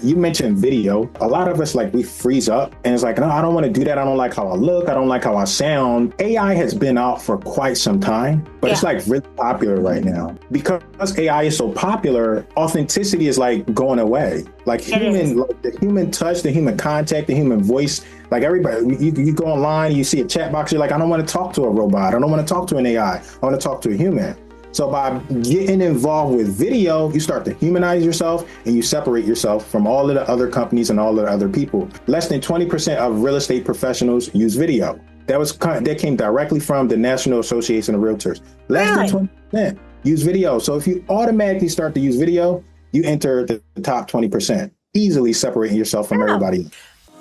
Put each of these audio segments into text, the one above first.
you mentioned video. A lot of us, like, we freeze up and it's like, no, I don't want to do that. I don't like how I look. I don't like how I sound. AI has been out for quite some time, but it's like really popular right now. Because AI is so popular, authenticity is like going away. Like the human touch, the human contact, the human voice. Like everybody, you go online, you see a chat box, you're like, I don't want to talk to a robot. I don't want to talk to an AI. I want to talk to a human. So by getting involved with video, you start to humanize yourself and you separate yourself from all of the other companies and all of the other people. Less than 20% of real estate professionals use video. That came directly from the National Association of Realtors. Less than 20% use video. So if you automatically start to use video, you enter the top 20%, easily separating yourself from everybody.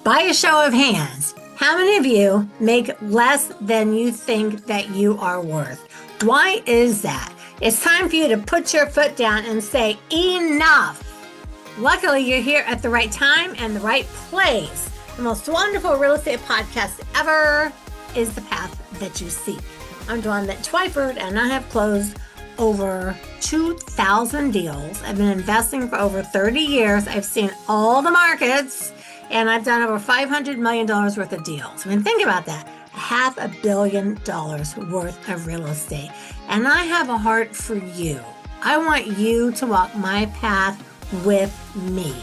By a show of hands, how many of you make less than you think that you are worth? Why is that? It's time for you to put your foot down and say, enough. Luckily, you're here at the right time and the right place. The most wonderful real estate podcast ever is the path that you seek. I'm Dwan Twyford, and I have closed over 2,000 deals. I've been investing for over 30 years. I've seen all the markets, and I've done over $500 million worth of deals. I mean, think about that. $500 million worth of real estate. And I have a heart for you. I want you to walk my path with me.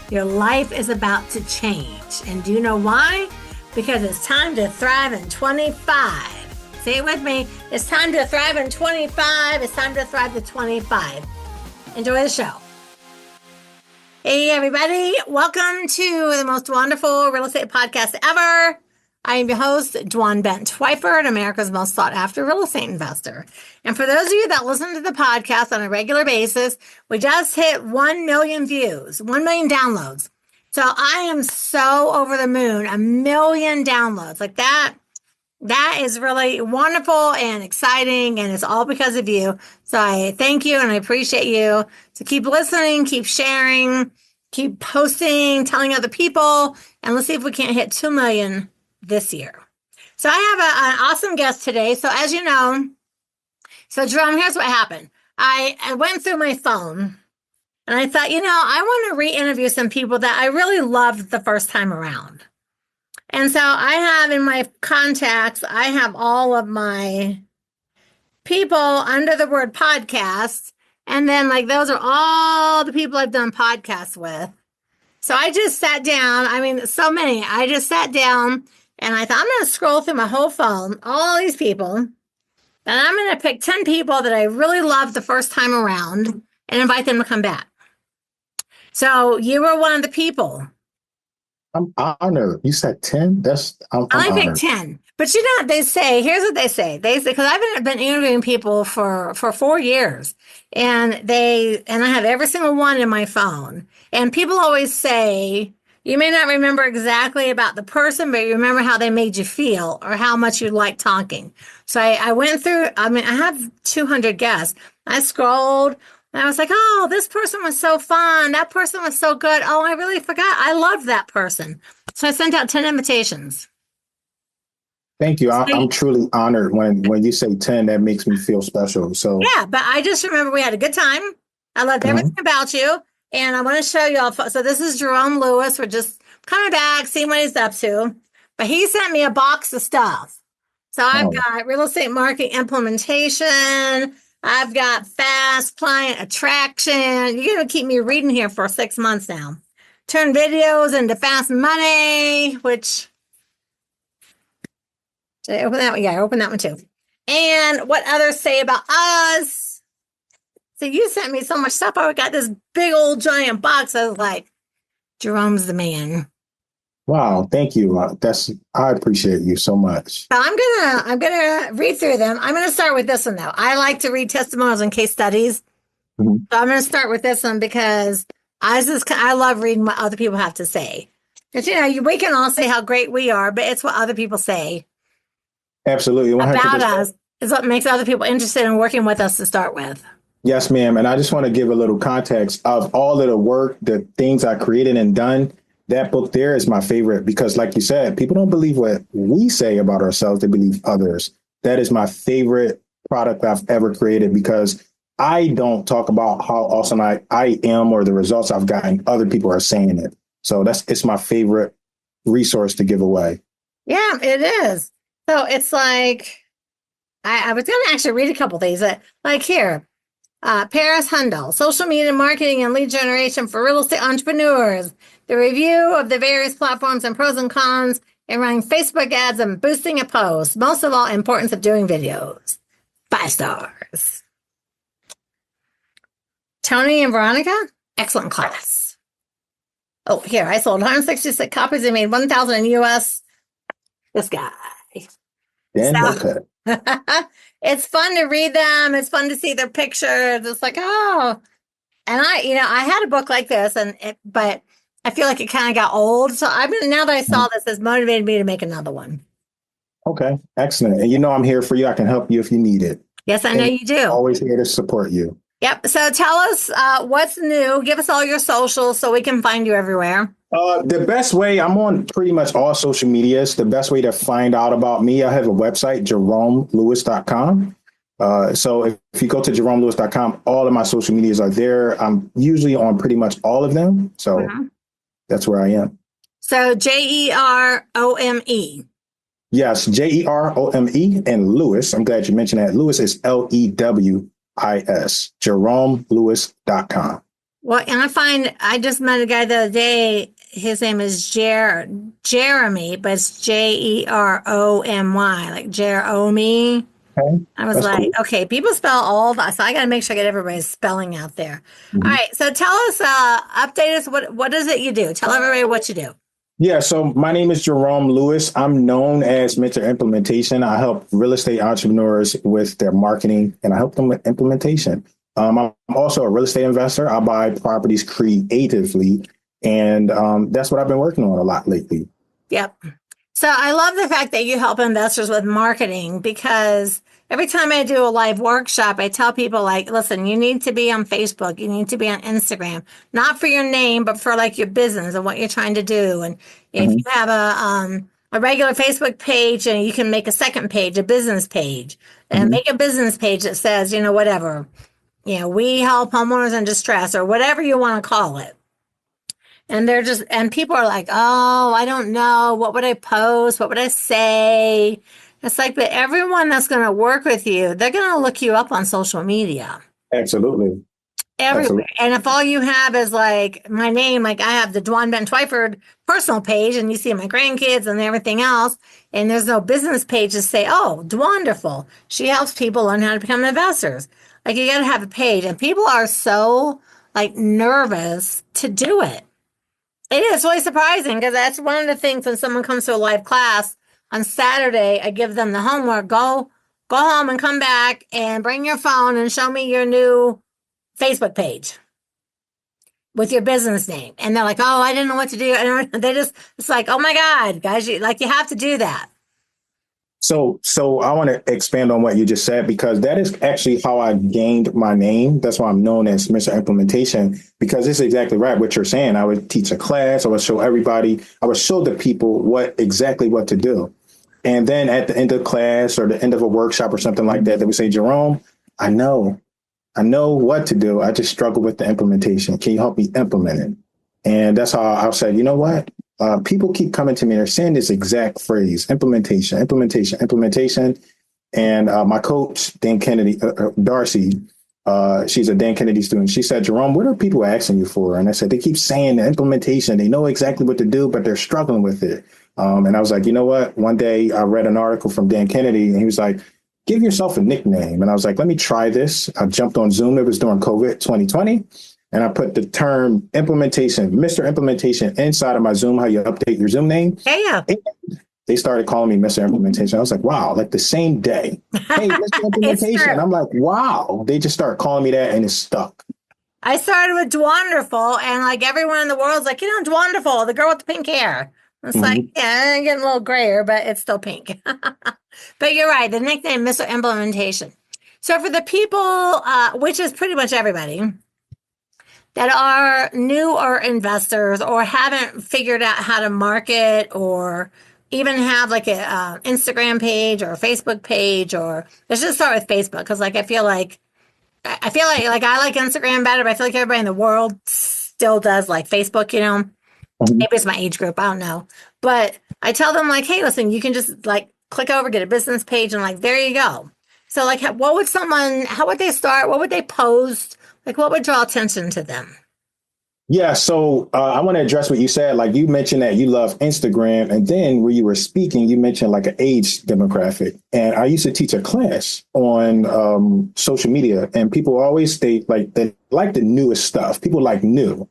Your life is about to change. And do you know why? Because it's time to thrive in 25. Say it with me. It's time to thrive in 25. It's time to thrive to 25. Enjoy the show. Hey, everybody. Welcome to the most wonderful real estate podcast ever. I am your host, Dwan Twyford, America's most sought after real estate investor. And for those of you that listen to the podcast on a regular basis, we just hit 1 million views, 1 million downloads. So I am so over the moon, 1 million downloads. Like that is really wonderful and exciting, and it's all because of you. So I thank you and I appreciate you. So keep listening, keep sharing, keep posting, telling other people, and let's see if we can't hit 2 million this year. So I have an awesome guest today. So as you know, Jerome, here's what happened. I went through my phone and I thought, I want to re-interview some people that I really loved the first time around. And so I have in my contacts, I have all of my people under the word podcast. And then those are all the people I've done podcasts with. So I just sat down. I mean, so many. I just sat down and I thought, I'm going to scroll through my whole phone, all these people, and I'm going to pick 10 people that I really loved the first time around and invite them to come back. So you were one of the people. I'm honored. You said 10? I'm I picked 10. But they say, here's what they say. They say, because I've been interviewing people for 4 years, and I have every single one in my phone. And people always say, you may not remember exactly about the person, but you remember how they made you feel or how much you liked talking. So I went through, I have 200 guests. I scrolled and I was like, oh, this person was so fun. That person was so good. Oh, I really forgot. I loved that person. So I sent out 10 invitations. Thank you. I'm truly honored when you say 10, that makes me feel special. So yeah, but I just remember we had a good time. I loved everything about you. And I want to show you all. So this is Jerome Lewis. We're just coming back, seeing what he's up to. But he sent me a box of stuff. So I've got real estate marketing implementation. I've got fast client attraction. You're going to keep me reading here for 6 months now. Turn videos into fast money, which... Did I open that one? Yeah, I opened that one too. And what others say about us. So you sent me so much stuff. I got this big old giant box. I was like, Jerome's the man. Wow, thank you. I appreciate you so much. So I'm gonna read through them. I'm gonna start with this one though. I like to read testimonials and case studies. Mm-hmm. So I'm gonna start with this one because I love reading what other people have to say. Because we can all say how great we are, but it's what other people say. Absolutely. 100%. About us is what makes other people interested in working with us to start with. Yes, ma'am. And I just want to give a little context of all of the work, the things I created and done. That book there is my favorite because, like you said, people don't believe what we say about ourselves. They believe others. That is my favorite product I've ever created because I don't talk about how awesome I am or the results I've gotten. Other people are saying it. So it's my favorite resource to give away. Yeah, it is. So it's like, I was going to actually read a couple things. Like here, Paris Hundal, social media marketing and lead generation for real estate entrepreneurs. The review of the various platforms and pros and cons in running Facebook ads and boosting a post. Most of all, importance of doing videos. 5 stars. Tony and Veronica, excellent class. Oh, here, I sold 166 copies and made 1,000 in US. This guy. So, it's fun to read them. It's fun to see their pictures. It's like, oh, and I had a book like this, but I feel like it kind of got old. So now that I saw this, it's motivated me to make another one. Okay, excellent. And I'm here for you. I can help you if you need it. Yes, I know you do. Always here to support you. Yep. So tell us what's new. Give us all your socials so we can find you everywhere. The best way, I'm on pretty much all social medias. The best way to find out about me, I have a website, jeromelewis.com. So if you go to jeromelewis.com, all of my social medias are there. I'm usually on pretty much all of them. So that's where I am. So Jerome. Yes, Jerome and Lewis. I'm glad you mentioned that. Lewis is Lewis, jeromelewis.com. Well, and I just met a guy the other day. His name is Jeremy, but it's Jeromy, like Jerome. Okay. I was like, cool. Okay, people spell all that, so I got to make sure I get everybody's spelling out there. Mm-hmm. All right, so tell us, update us. What is it you do? Tell everybody what you do. Yeah, so my name is Jerome Lewis. I'm known as Mentor Implementation. I help real estate entrepreneurs with their marketing, and I help them with implementation. I'm also a real estate investor. I buy properties creatively, and that's what I've been working on a lot lately. Yep. So I love the fact that you help investors with marketing, because every time I do a live workshop, I tell people, like, listen, you need to be on Facebook. You need to be on Instagram, not for your name, but for like your business and what you're trying to do. And if you have a regular Facebook page, and you can make a second page, a business page, and make a business page that says, whatever, we help homeowners in distress, or whatever you want to call it. And and people are like, oh, I don't know. What would I post? What would I say? It's like, but everyone that's going to work with you, they're going to look you up on social media. Absolutely. Everywhere. Absolutely. And if all you have is like my name, like I have the Dwan Ben Twyford personal page, and you see my grandkids and everything else, and there's no business page to say, oh, Dwanderful, she helps people learn how to become investors. Like, you got to have a page, and people are so like nervous to do it. It is really surprising, because that's one of the things when someone comes to a live class on Saturday, I give them the homework, go home and come back and bring your phone and show me your new Facebook page with your business name. And they're like, oh, I didn't know what to do. And it's like, oh my God, guys, you have to do that. So I want to expand on what you just said, because that is actually how I gained my name. That's why I'm known as Mr. Implementation, because it's exactly right what you're saying. I would teach a class. I would show everybody. I would show the people what to do. And then at the end of class or the end of a workshop or something like that, they would say, Jerome, I know what to do. I just struggle with the implementation. Can you help me implement it? And that's how I said, you know what? People keep coming to me. They're saying this exact phrase: implementation. And my coach, Dan Kennedy, Darcy, she's a Dan Kennedy student. She said, Jerome, what are people asking you for? And I said, they keep saying the implementation. They know exactly what to do, but they're struggling with it. And I was like, you know what? One day I read an article from Dan Kennedy, and he was like, give yourself a nickname. And I was like, let me try this. I jumped on Zoom. It was during COVID 2020. And I put the term implementation, Mr. Implementation, inside of my Zoom, how you update your Zoom name. Yeah. And they started calling me Mr. Implementation. I was like, wow, like the same day. Hey, Mr. Implementation. I'm like, wow. They just started calling me that, and it's stuck. I started with Dwanderful, and like everyone in the world's like, Dwanderful, the girl with the pink hair. It's like, yeah, I'm getting a little grayer, but it's still pink. But you're right. The nickname, Mr. Implementation. So for the people, which is pretty much everybody, that are new or investors or haven't figured out how to market, or even have like a Instagram page or a Facebook page, or let's just start with Facebook, because like I feel like I feel like I like Instagram better, but I feel like everybody in the world still does like Facebook, you know. Mhm. Maybe it's my age group, I don't know. But I tell them like, hey, listen, you can just like click over, get a business page, and like there you go. So like how would they start? What would they post? Like what would draw attention to them? Yeah, so I want to address what you said. Like you mentioned that you love Instagram, and then when you were speaking, you mentioned like an age demographic. And I used to teach a class on social media, and people always state like they like the newest stuff. People like new,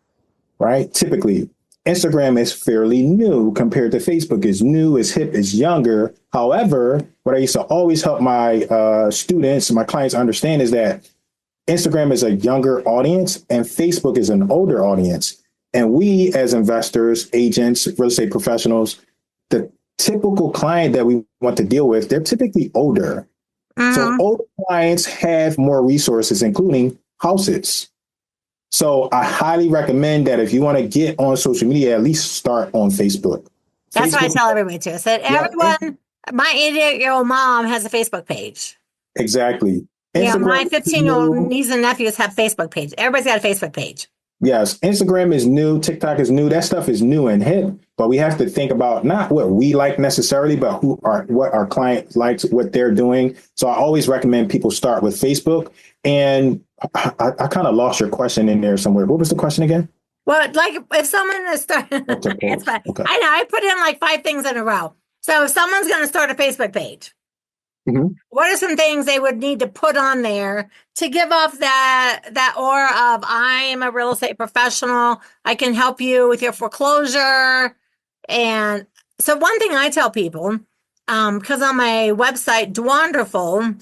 right? Typically, Instagram is fairly new compared to Facebook. Is new, is hip, is younger. However, what I used to always help my students, my clients understand is that Instagram is a younger audience and Facebook is an older audience. And we as investors, agents, real estate professionals, the typical client that we want to deal with, they're typically older. So older clients have more resources, including houses. So I highly recommend that if you want to get on social media, at least start on Facebook. That's what I Facebook, tell everybody too. I said, everyone, my 88-year-old mom has a Facebook page. exactly. Yeah, my Instagram is 15-year-old new. nieces and nephews have Facebook page. Everybody's got a Facebook page. Yes, Instagram is new, TikTok is new. That stuff is new and hip, but we have to think about not what we like necessarily, but what our client likes, what they're doing. So I always recommend people start with Facebook. And I kind of lost your question in there somewhere. What was the question again? Well, like if someone is starting, it's fine. Okay. I know I put in like 5 things in a row. So if someone's going to start a Facebook page, what are some things they would need to put on there to give off that aura of I am a real estate professional. I can help you with your foreclosure. And so one thing I tell people, because on my website, Dwanderful,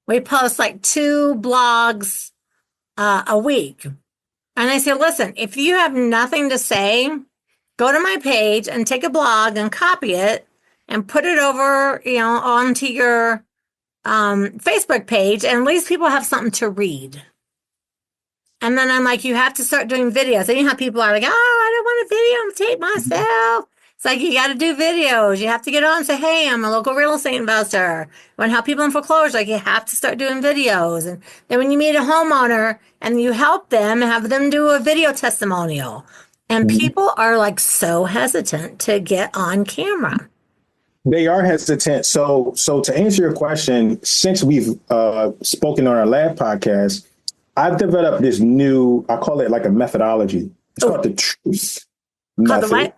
we post like 2 blogs a week. And I say, listen, if you have nothing to say, go to my page and take a blog and copy it and put it over, onto your Facebook page. And at least people have something to read. And then I'm like, you have to start doing videos. And you know how people are like, oh, I don't want to videotape myself. It's like, you got to do videos. You have to get on and say, hey, I'm a local real estate investor. I want to help people in foreclosure. Like, you have to start doing videos. And then when you meet a homeowner and you help them, have them do a video testimonial. And people are like so hesitant to get on camera. They are hesitant. So to answer your question, since we've spoken on our lab podcast, I've developed this new, I call it like a methodology. It's called the truth method.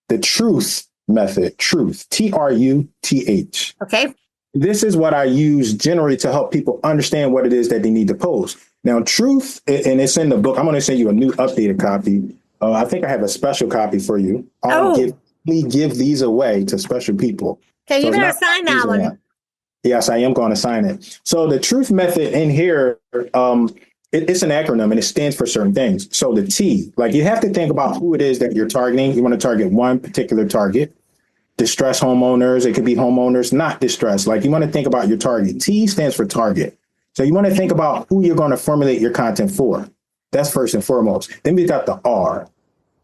The truth method, truth, TRUTH. Okay. This is what I use generally to help people understand what it is that they need to post. Now, truth, and it's in the book. I'm going to send you a new updated copy. I think I have a special copy for you. I'll give these away to special people. Okay, you better sign that one. Yes, I am going to sign it. So the truth method in here, it's an acronym and it stands for certain things. So the T, like you have to think about who it is that you're targeting. You want to target one particular target. Distressed homeowners. It could be homeowners not distressed. Like you want to think about your target. T stands for target. So you want to think about who you're going to formulate your content for. That's first and foremost. Then we got the R.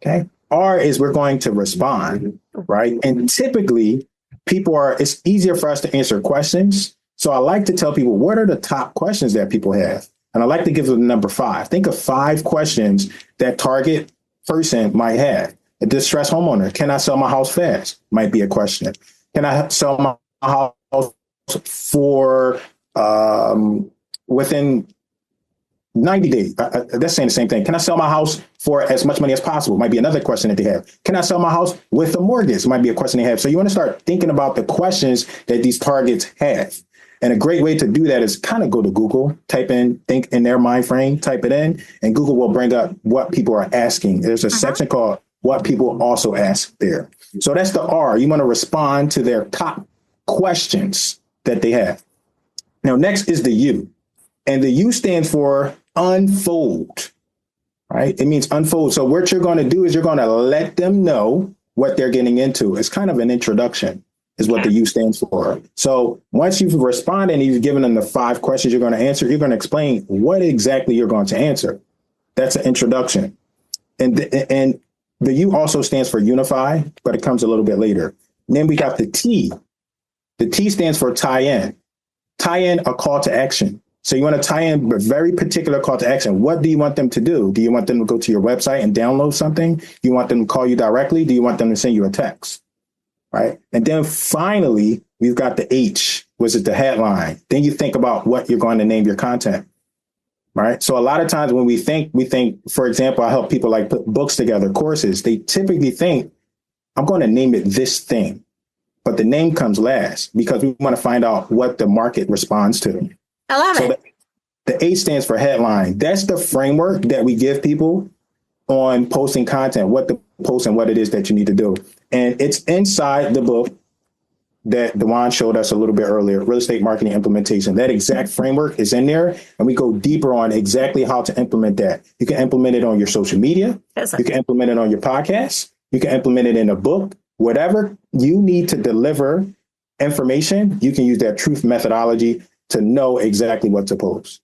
Okay. R is we're going to respond, right? And typically it's easier for us to answer questions. So I like to tell people, what are the top questions that people have? And I like to give them number 5. Think of 5 questions that target person might have. A distressed homeowner, can I sell my house fast? Might be a question. Can I sell my house for within 90 days? That's saying the same thing. Can I sell my house for as much money as possible? Might be another question that they have. Can I sell my house with a mortgage? Might be a question they have. So you want to start thinking about the questions that these targets have. And a great way to do that is kind of go to Google, type in, think in their mind frame, type it in, and Google will bring up what people are asking. There's a section called what people also ask there. So that's the R. You want to respond to their top questions that they have. Now, next is the U. And the U stands for unfold, right? It means unfold. So what you're going to do is you're going to let them know what they're getting into. It's kind of an introduction is what the U stands for. So once you've responded and you've given them the 5 questions you're going to answer, you're going to explain what exactly you're going to answer. That's an introduction. And the U also stands for unify, but it comes a little bit later. And then we got the T. The T stands for tie in. Tie in a call to action. So you want to tie in a very particular call to action. What do you want them to do? Do you want them to go to your website and download something? Do you want them to call you directly? Do you want them to send you a text? Right. And then finally, we've got the H, which is the headline. Then you think about what you're going to name your content. Right. So a lot of times when we think, for example, I help people like put books together, courses. They typically think, I'm going to name it this thing. But the name comes last because we want to find out what the market responds to. I love it. The A stands for headline. That's the framework that we give people on posting content, what to post and what it is that you need to do. And it's inside the book that Dwan showed us a little bit earlier, Real Estate Marketing Implementation. That exact framework is in there, and we go deeper on exactly how to implement that. You can implement it on your social media. You can implement it on your podcast. You can implement it in a book. Whatever you need to deliver information, you can use that truth methodology to know exactly what to post.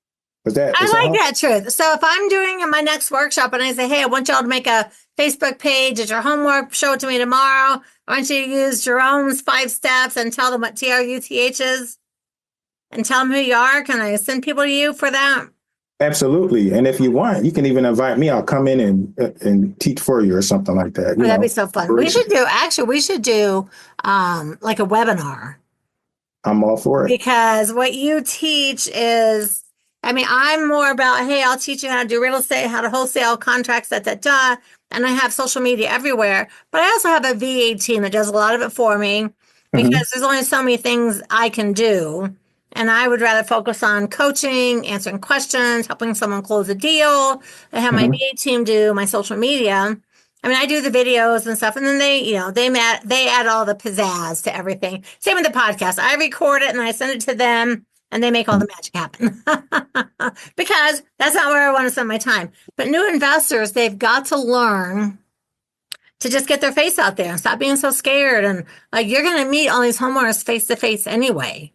I like that truth. So if I'm doing my next workshop and I say, hey, I want y'all to make a Facebook page, it's your homework, show it to me tomorrow. I want you to use Jerome's 5 steps and tell them what TRUTH is and tell them who you are. Can I send people to you for that? Absolutely. And if you want, you can even invite me. I'll come in and teach for you or something like that. That'd be so fun. We should do like a webinar. I'm all for it. Because what you teach is, I'm more about, hey, I'll teach you how to do real estate, how to wholesale contracts, and I have social media everywhere. But I also have a VA team that does a lot of it for me because there's only so many things I can do. And I would rather focus on coaching, answering questions, helping someone close a deal. I have my VA team do my social media. I do the videos and stuff, and then they add all the pizzazz to everything. Same with the podcast. I record it and I send it to them, and they make all the magic happen. Because that's not where I want to spend my time. But new investors, they've got to learn to just get their face out there and stop being so scared. And you're going to meet all these homeowners face to face anyway.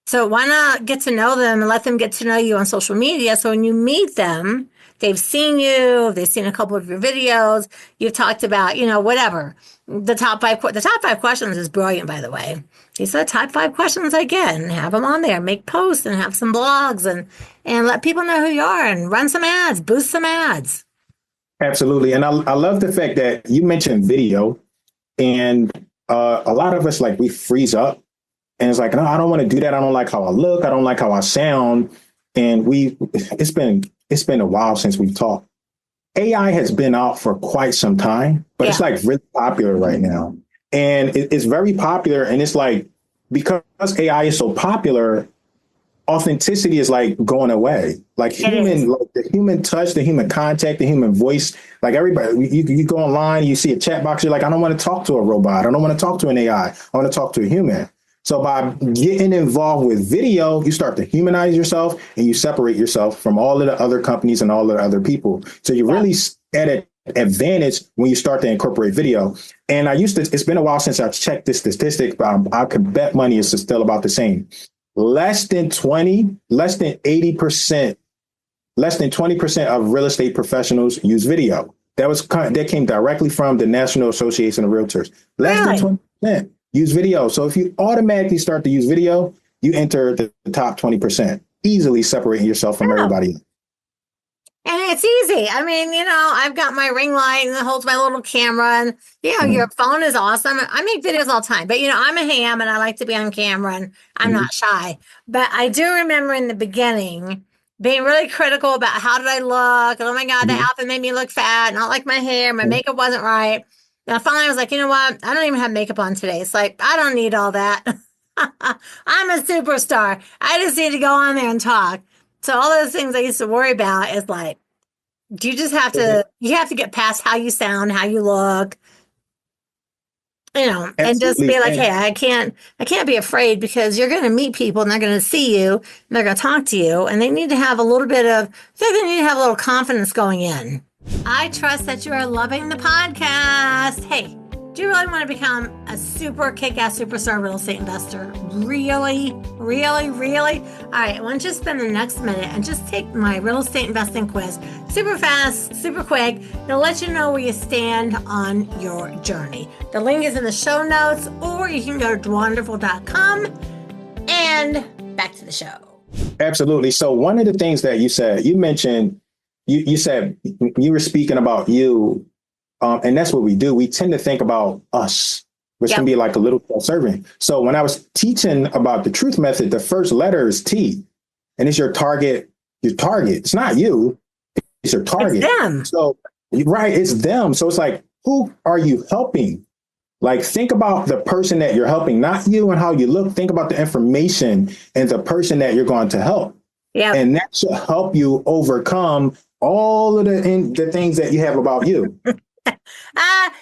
So why not get to know them and let them get to know you on social media? So when you meet them, they've seen you, they've seen a couple of your videos, you've talked about, whatever. The top five questions is brilliant, by the way. These are the top 5 questions I get, and have them on there, make posts and have some blogs and let people know who you are and run some ads, boost some ads. Absolutely. And I love the fact that you mentioned video, and a lot of us, we freeze up. And it's like, no, I don't want to do that. I don't like how I look. I don't like how I sound. And it's been a while since we've talked. AI has been out for quite some time, but it's really popular right now. And it's very popular. And it's because AI is so popular, authenticity is going away. The human touch, the human contact, the human voice, everybody, you go online, you see a chat box, you're like, I don't want to talk to a robot. I don't want to talk to an AI. I want to talk to a human. So by getting involved with video, you start to humanize yourself and you separate yourself from all of the other companies and all of the other people. So you're really at an advantage when you start to incorporate video. And it's been a while since I've checked this statistic, but I could bet money is still about the same. Less than 80%, less than 20% of real estate professionals use video. That came directly from the National Association of Realtors. Less than 20%. Use video. So if you automatically start to use video, you enter the top 20%, easily separating yourself from everybody else. And it's easy. I've got my ring light and it holds my little camera, and your phone is awesome. I make videos all the time, but I'm a ham and I like to be on camera, and I'm not shy. But I do remember in the beginning being really critical about how did I look? And, oh my God, the outfit made me look fat. Not like my hair. My makeup wasn't right. And finally I was like, you know what? I don't even have makeup on today. It's I don't need all that. I'm a superstar. I just need to go on there and talk. So all those things I used to worry about is you just have to, get past how you sound, how you look, and just be like, hey, I can't be afraid, because you're going to meet people and they're going to see you and they're going to talk to you, and they need to have a little confidence going in. I trust that you are loving the podcast. Hey, do you really want to become a super kick-ass superstar real estate investor? Really? Really? Really? All right, why don't you spend the next minute and just take my real estate investing quiz. Super fast, super quick. It'll let you know where you stand on your journey. The link is in the show notes, or you can go to Dwanderful.com. And back to the show. Absolutely. So one of the things that you said, you mentioned, you said you were speaking about you, and that's what we do. We tend to think about us, which can Yep. be like a little self-serving. So when I was teaching about the truth method, the first letter is T, and it's your target. Your target. It's not you. It's your It's target. them. So right, it's them. So it's like, who are you helping? Like, think about the person that you're helping, not you and how you look. Think about the information and the person that you're going to help. Yep. And that should help you overcome all of the things that you have about you.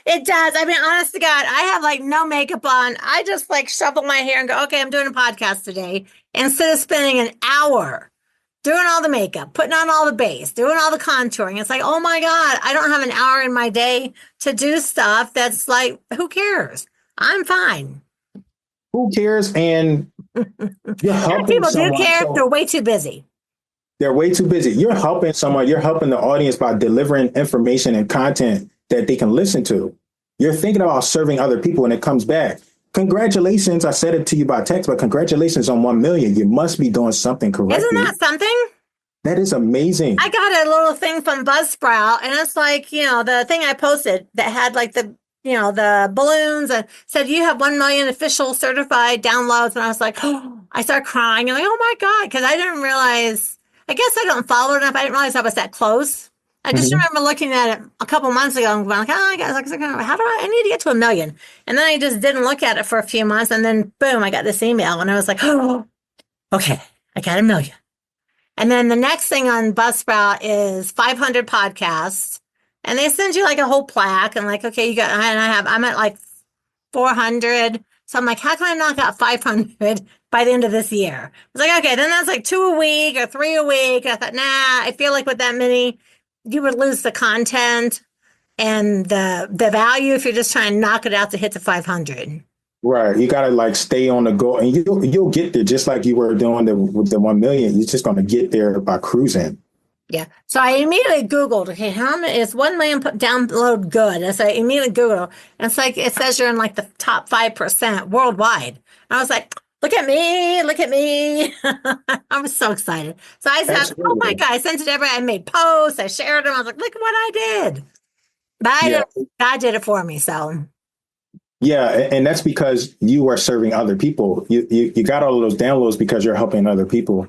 It does. I mean, honest to God, I have like no makeup on. I just like shuffle my hair and go, okay, I'm doing a podcast today. Instead of spending an hour doing all the makeup, putting on all the base, doing all the contouring. It's like, oh my God, I don't have an hour in my day to do stuff that's like, who cares? I'm fine. Who cares? And you're helping People do someone. care. So They're way too busy. they're way too busy. You're helping someone. You're helping the audience by delivering information and content that they can listen to. You're thinking about serving other people, and it comes back. Congratulations. I said it to you by text, but congratulations on 1 million. You must be doing something correctly. Isn't that something? That is amazing. I got a little thing from Buzzsprout, and it's like, the thing I posted that had like the balloons and said, you have 1 million official certified downloads. And I was like, oh, I started crying. And like, oh my God, because I didn't realize, I guess I don't follow it enough. I didn't realize I was that close. I just remember looking at it a couple months ago and going like, oh, I guess, how do I need to get to 1 million? And then I just didn't look at it for a few months. And then boom, I got this email and I was like, oh, okay, I got 1 million. And then the next thing on Buzzsprout is 500 podcasts. And they send you like a whole plaque and like, okay, I'm at like 400. So I'm like, how can I knock out 500 by the end of this year? I was like, okay, then that's like 2 a week or 3 a week. I thought, nah, I feel like with that many, you would lose the content and the value if you're just trying to knock it out to hit the 500. Right. You got to like stay on the go, and you'll get there just like you were doing with the 1 million. You're just going to get there by cruising. Yeah. So I immediately Googled, okay, how many is 1 million download good? And so I immediately Googled, and it's like, it says you're in like the top 5% worldwide. And I was like, look at me, look at me. I was so excited. So I said, oh my God, I sent it to everybody. I made posts, I shared them. I was like, look at what I did. But God did it for me. So. Yeah. And that's because you are serving other people. You got all of those downloads because you're helping other people.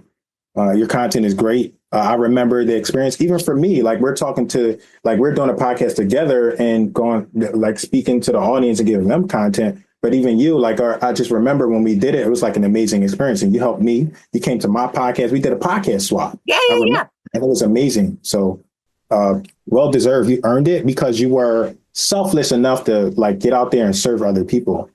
Your content is great. I remember the experience, even for me, like we're doing a podcast together and going, like speaking to the audience and giving them content. But even you, like, I just remember when we did it, it was like an amazing experience. And you helped me. You came to my podcast. We did a podcast swap. Yeah. And it was amazing. So well deserved. You earned it because you were selfless enough to like get out there and serve other people.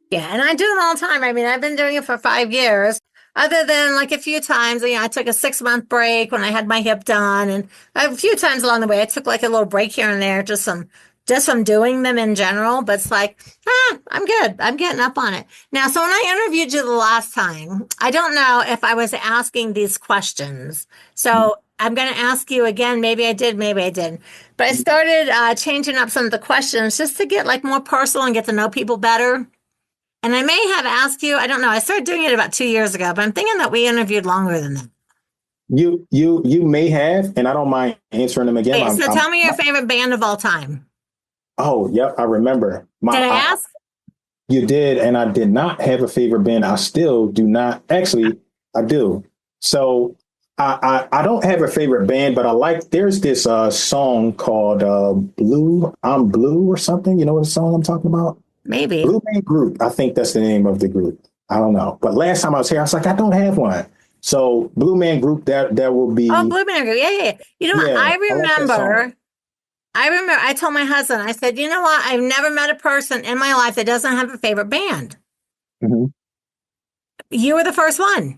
Yeah. And I do it all the time. I mean, I've been doing it for 5 years. Other than like a few times, I took a 6-month break when I had my hip done. And a few times along the way, I took like a little break here and there, just from doing them in general. But it's like, I'm good. I'm getting up on it. Now, so when I interviewed you the last time, I don't know if I was asking these questions. So I'm going to ask you again. Maybe I did, maybe I didn't. But I started changing up some of the questions just to get like more personal and get to know people better. And I may have asked you, I don't know, I started doing it about 2 years ago, but I'm thinking that we interviewed longer than that. You may have, and I don't mind answering them again. Okay, so tell me your favorite band of all time. Oh, yep, I remember. Did I ask? You did, and I did not have a favorite band. I still do not. Actually, I do. So I don't have a favorite band, but there's this song called Blue, I'm Blue or something. You know what song I'm talking about? Maybe. Blue Man Group. I think that's the name of the group. I don't know. But last time I was here, I was like, I don't have one. So Blue Man Group, that will be. Oh, Blue Man Group. Yeah. You know what? I remember I told my husband, I said, you know what? I've never met a person in my life that doesn't have a favorite band. Mm-hmm. You were the first one.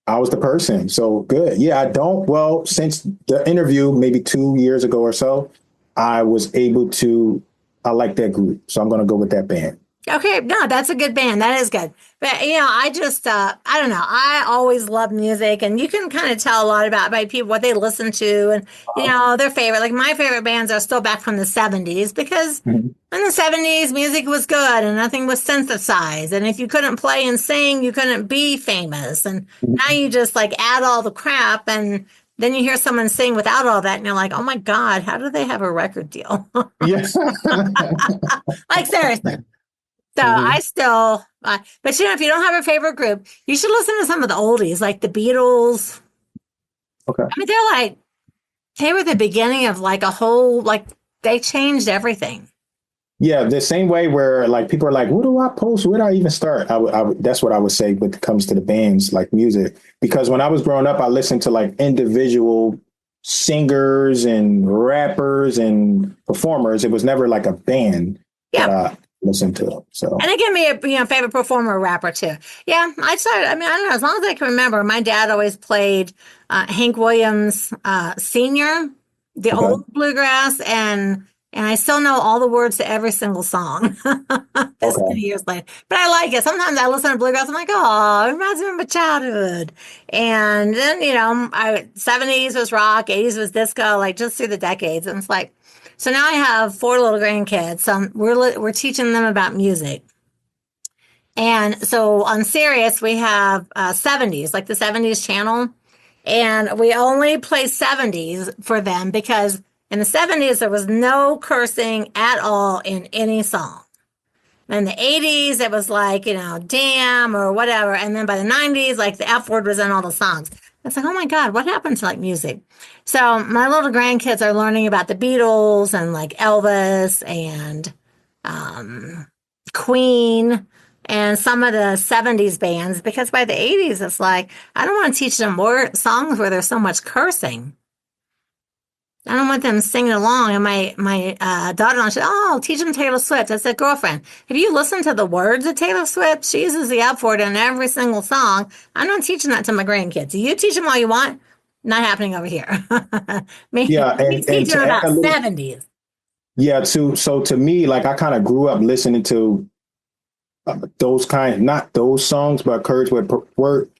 I was the person. So good. Yeah, I don't. Well, since the interview, maybe 2 years ago or so, I was able to. I like that group, so I'm going to go with that band. Okay, no, that's a good band. That is good. But I just I don't know. I always love music, and you can kind of tell a lot about by people what they listen to, and their favorite. Like my favorite bands are still back from the '70s because Mhm. in the '70s music was good and nothing was synthesized, and if you couldn't play and sing, you couldn't be famous. And now Mhm. you just like add all the crap, and then you hear someone sing without all that, and you're like, oh my God, how do they have a record deal? Yes. Like seriously. So I Mhm. still, but if you don't have a favorite group, you should listen to some of the oldies, like the Beatles. Okay. I mean, they were the beginning of like a whole, like they changed everything. Yeah, the same way where like people are like, "What do I post? Where do I even start?" That's what I would say when it comes to the bands, like music, because when I was growing up, I listened to like individual singers and rappers and performers. It was never like a band that Yeah. I listened to. And So it can be a favorite performer or rapper too. Yeah, I started. I mean, I don't know. As long as I can remember, my dad always played Hank Williams Senior, the okay, old bluegrass, and I still know all the words to every single song. This many okay, years later, but I like it. Sometimes I listen to bluegrass. I'm like, oh, it reminds me of my childhood. And then I '70s was rock, '80s was disco, like just through the decades. And it's like. So now I have four little grandkids. So we're teaching them about music. And so on Sirius, we have '70s, like the '70s channel. And we only play '70s for them because in the '70s, there was no cursing at all in any song. In the '80s, it was like, damn or whatever. And then by the '90s, like the F word was in all the songs. It's like, oh my God, what happened to like music? So my little grandkids are learning about the Beatles and like Elvis and um, Queen and some of the '70s bands because by the '80s, it's like, I don't want to teach them more songs where there's so much cursing. I don't want them singing along. And my daughter-in-law said, "Oh, teach them Taylor Swift." I said, "Girlfriend, if you listen to the words of Taylor Swift, she uses the F word in every single song. I'm not teaching that to my grandkids. You teach them all you want. Not happening over here." Me, yeah, me and teaching to add about a little, '70s. yeah, to me, like I kind of grew up listening to those kind, not those songs, but courage with word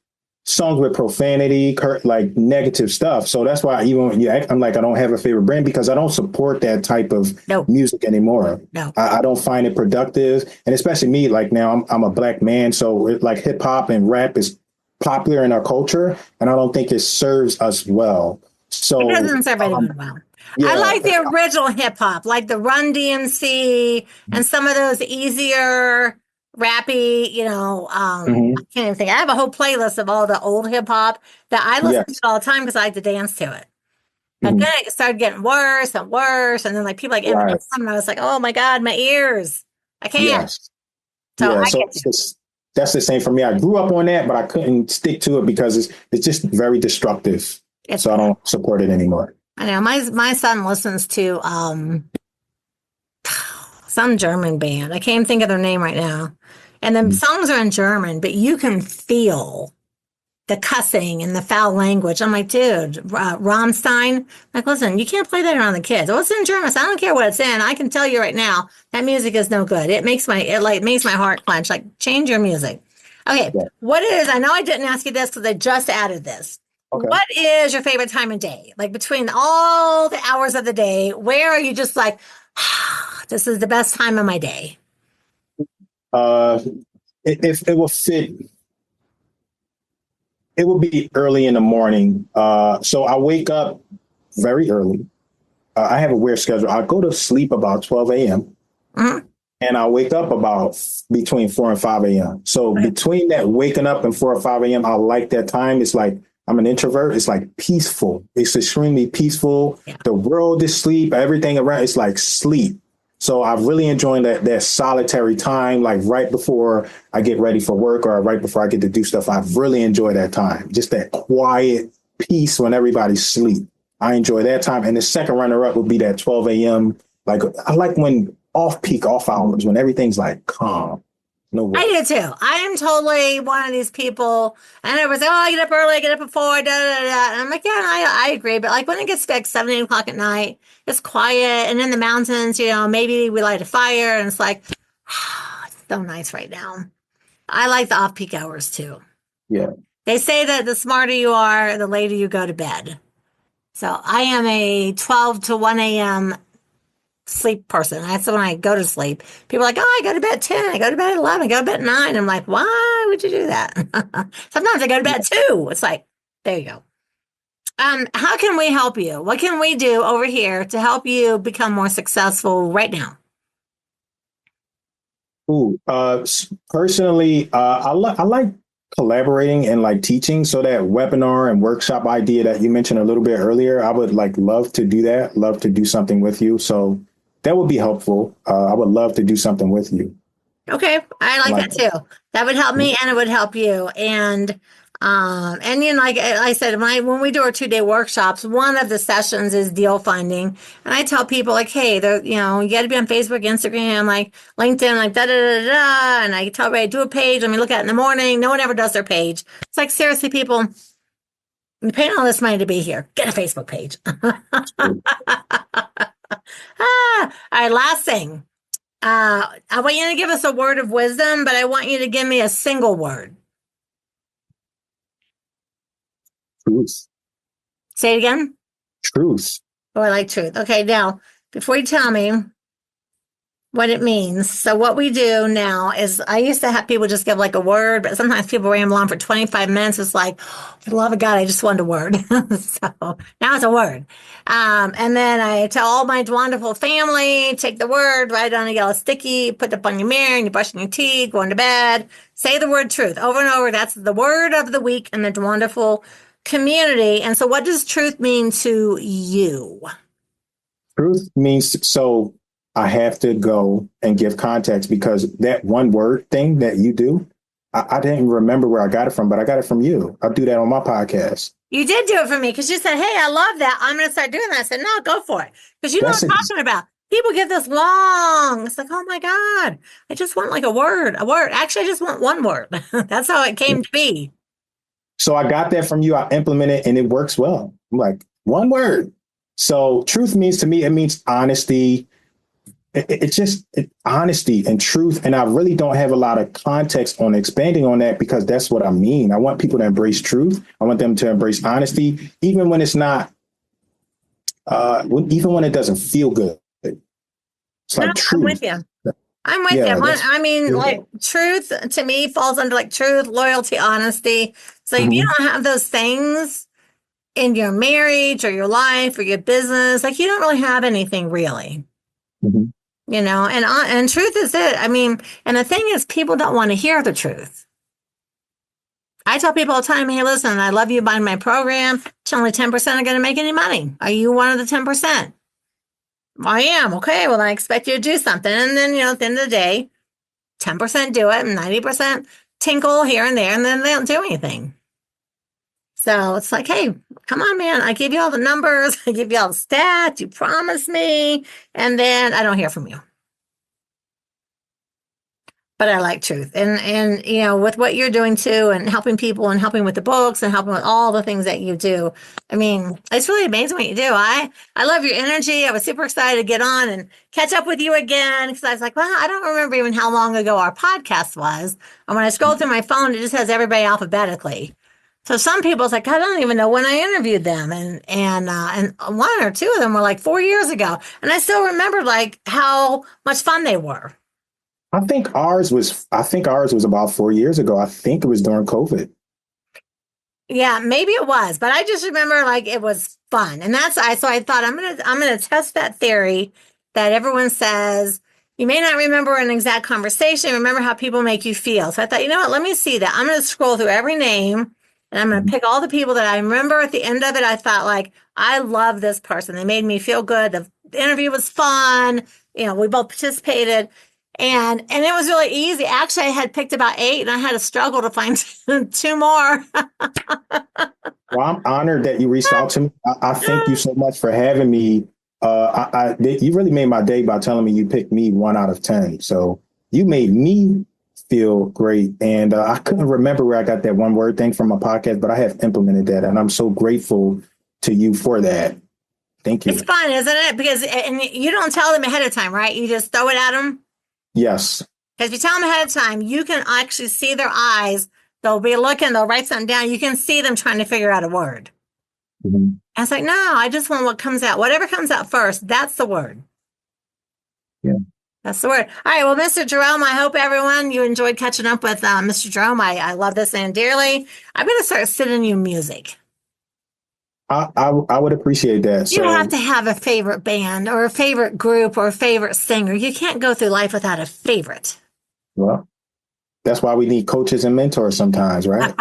songs with profanity, like negative stuff. So that's why even when I'm like, I don't have a favorite brand because I don't support that type of No, music anymore. no. I don't find it productive, and especially me. Like now, I'm a black man, so like hip hop and rap is popular in our culture, and I don't think it serves us well. It So doesn't serve um, anyone well. I yeah, like the original hip hop, like the Run DMC and some of those easier rappy, I mhm, can't even think. I have a whole playlist of all the old hip hop that I listen to yes, all the time because I like to dance to it. And then mhm, it started getting worse and worse. And then like people like Eminem, right, and I was like, oh my God, my ears. I can't. yes. So Yeah, I so get you. that's the same for me. I grew up on that, but I couldn't stick to it because it's just very destructive. It's So I bad. don't support it anymore. I know my son listens to some German band. I can't even think of their name right now. And the Mhm. songs are in German, but you can feel the cussing and the foul language. I'm like, dude, Rammstein. Like, listen, you can't play that around the kids. Oh, it's in German. So I don't care what it's in. I can tell you right now that music is no good. It makes my heart clench. Like, change your music. Okay, Yeah. what is? I know I didn't ask you this because I just added this. Okay. What is your favorite time of day? Like between all the hours of the day, where are you just like, this is the best time of my day? Uh, if it will fit, it will be early in the morning. So I wake up very early. I have a weird schedule. I go to sleep about 12 a.m. Mhm. and I wake up about between 4 and 5 a.m. So Okay. between that waking up and 4 or 5 a.m., I like that time. It's like I'm an introvert. It's like peaceful. It's extremely peaceful. Yeah. The world is sleep. Everything around it's like sleep. So I really enjoy that solitary time, like right before I get ready for work or right before I get to do stuff. I really enjoy that time. Just that quiet peace when everybody's asleep. I enjoy that time. And the second runner up would be that 12 a.m. Like I like when off peak, off hours, when everything's like calm, no I work. do too. I am totally one of these people. And everyone's like, oh, I get up early, I get up at 4, da da da. And I'm like, yeah, I agree. But like when it gets to like 7, 8 o'clock at night, it's quiet. And in the mountains, maybe we light a fire and it's like, so nice right now. I like the off-peak hours too. Yeah. They say that the smarter you are, the later you go to bed. So I am a 12 to 1 a.m. sleep person. That's when I go to sleep. People are like, oh, I go to bed at 10, I go to bed at 11, I go to bed at 9. I'm like, why would you do that? Sometimes I go to bed at 2. It's like, there you go. How can we help you? What can we do over here to help you become more successful right now? Ooh, personally, I like collaborating and like teaching. So that webinar and workshop idea that you mentioned a little bit earlier, I would like love to do that. Love to do something with you. So that would be helpful. I would love to do something with you. Okay, I like that too. That would help me and it would help you. And you know, like I said, when we do our 2-day workshops, one of the sessions is deal finding. And I tell people like, hey, you know, you got to be on Facebook, Instagram, like LinkedIn, like da da da da. And I tell everybody, do a page. Let me look at it in the morning. No one ever does their page. It's like, seriously, people, you're paying all this money to be here. Get a Facebook page. All right, last thing. I want you to give us a word of wisdom, but I want you to give me a single word. Truth. Say it again. Truth. Oh, I like truth. Okay, now, before you tell me what it means, so what we do now is I used to have people just give like a word, but sometimes people ramble on for 25 minutes. It's like, for the love of God, I just want a word. So now it's a word. And then I tell all my Dwanderful family, take the word, write it on a yellow sticky, put it up on your mirror, and you're brushing your teeth, going to bed. Say the word truth over and over. That's the word of the week in the Dwanderful community. And so what does truth mean to you? Truth means, so I have to go and give context because that one word thing that you do, I didn't remember where I got it from, but I got it from you. I'll do that on my podcast. You did do it for me because you said, hey, I love that. I'm going to start doing that. I said, no, go for it. Because you know what I'm talking about. People get this long. It's like, oh my God, I just want like a word. Actually, I just want one word. That's how it came to be. So I got that from you. I implement it and it works well. I'm like, one word. So truth means to me, it means honesty. It's just honesty and truth. And I really don't have a lot of context on expanding on that because that's what I mean. I want people to embrace truth. I want them to embrace honesty, even when it's not, even when it doesn't feel good. It's like truth. I'm with you. I'm with you. I mean, like truth to me falls under like truth, loyalty, honesty. So if you don't have those things in your marriage or your life or your business, like you don't really have anything really. You know, and truth is it. I mean, and the thing is, people don't want to hear the truth. I tell people all the time, hey, listen, I love you buying my program. Only 10% are going to make any money. Are you one of the 10%? I am. Okay, well, I expect you to do something. And then, you know, at the end of the day, 10% do it and 90% tinkle here and there, and then they don't do anything. So it's like, hey, come on, man. I give you all the numbers. I give you all the stats. You promise me. And then I don't hear from you. But I like truth. And you know, with what you're doing too, and helping people and helping with the books and helping with all the things that you do. I mean, it's really amazing what you do. I love your energy. I was super excited to get on and catch up with you again because I was like, well, I don't remember even how long ago our podcast was. And when I scroll through my phone, it just has everybody alphabetically. So some people, it's like, I don't even know when I interviewed them. And one or two of them were like 4 years ago. And I still remember like how much fun they were. I think ours was about 4 years ago. I think it was during COVID. Yeah, maybe it was, but I just remember like it was fun. And so I thought I'm going to test that theory that everyone says you may not remember an exact conversation, remember how people make you feel. So I thought, you know what, let me see that. I'm going to scroll through every name and I'm going to pick all the people that I remember at the end of it. I thought like, I love this person. They made me feel good. The interview was fun. You know, we both participated. And it was really easy. Actually, I had picked about 8 and I had to struggle to find 2 more. Well, I'm honored that you reached out to me. I thank you so much for having me. You really made my day by telling me you picked me 1 out of 10. So you made me feel great. And I couldn't remember where I got that one word thing from my podcast, but I have implemented that. And I'm so grateful to you for that. Thank you. It's fun, isn't it? Because and you don't tell them ahead of time, right? You just throw it at them. Yes. Because if you tell them ahead of time, you can actually see their eyes. They'll be looking, they'll write something down. You can see them trying to figure out a word. Mhm. I was like, no, I just want what comes out. Whatever comes out first, that's the word. Yeah. That's the word. All right. Well, Mr. Jerome, I hope everyone, you enjoyed catching up with Mr. Jerome. I love this man dearly. I'm going to start sending you music. I would appreciate that. You So, have to have a favorite band or a favorite group or a favorite singer. You can't go through life without a favorite. well, that's why we need coaches and mentors sometimes, right?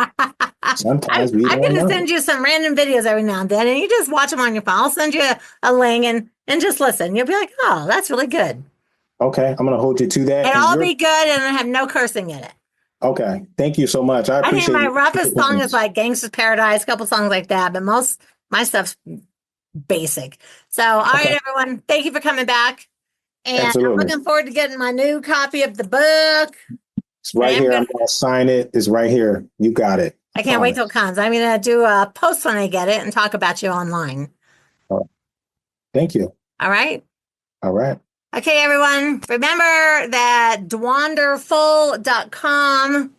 Sometimes we I'm don't going to know. send you some random videos every now and then, and you just watch them on your phone. I'll send you a link and just listen. You'll be like, oh, that's really good. Okay, I'm going to hold you to that. And And I'll be good and have no cursing in it. okay. Thank you so much. I I think appreciate my you. roughest song is like Gangsta's Paradise, a couple songs like that, but most my stuff's basic. So, all right, Okay. everyone, thank you for coming back. And I'm Absolutely. looking forward to getting my new copy of the book. It's right here. I'm going to sign it. It's right here. You got it. I can't wait till it comes. I'm going to do a post when I get it and talk about you online. All right. Thank you. All right. All right. Okay, everyone. Remember that Dwanderful.com.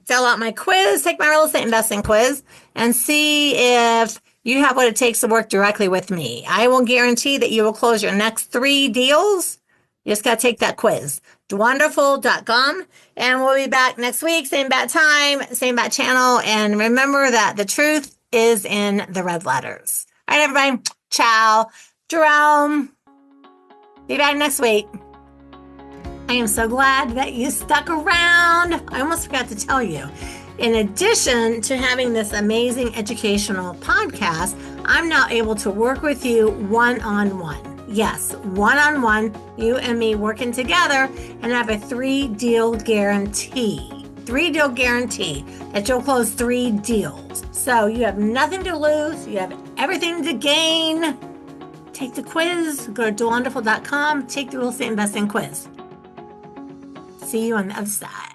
Fill out my quiz, take my real estate investing quiz, and see if you have what it takes to work directly with me. I will guarantee that you will close your next 3 deals. You just got to take that quiz. Dwanderful.com. And we'll be back next week. Same bat time, same bat channel. And remember that the truth is in the red letters. All right, everybody. Ciao. Jerome. Be back next week. I am so glad that you stuck around. I almost forgot to tell you. In addition to having this amazing educational podcast, I'm now able to work with you one-on-one. Yes, one-on-one, you and me working together, and have a 3-deal guarantee. 3-deal guarantee that you'll close 3 deals. So you have nothing to lose. You have everything to gain. Take the quiz. Go to Dwanderful.com. Take the real estate investing quiz. See you on the other side.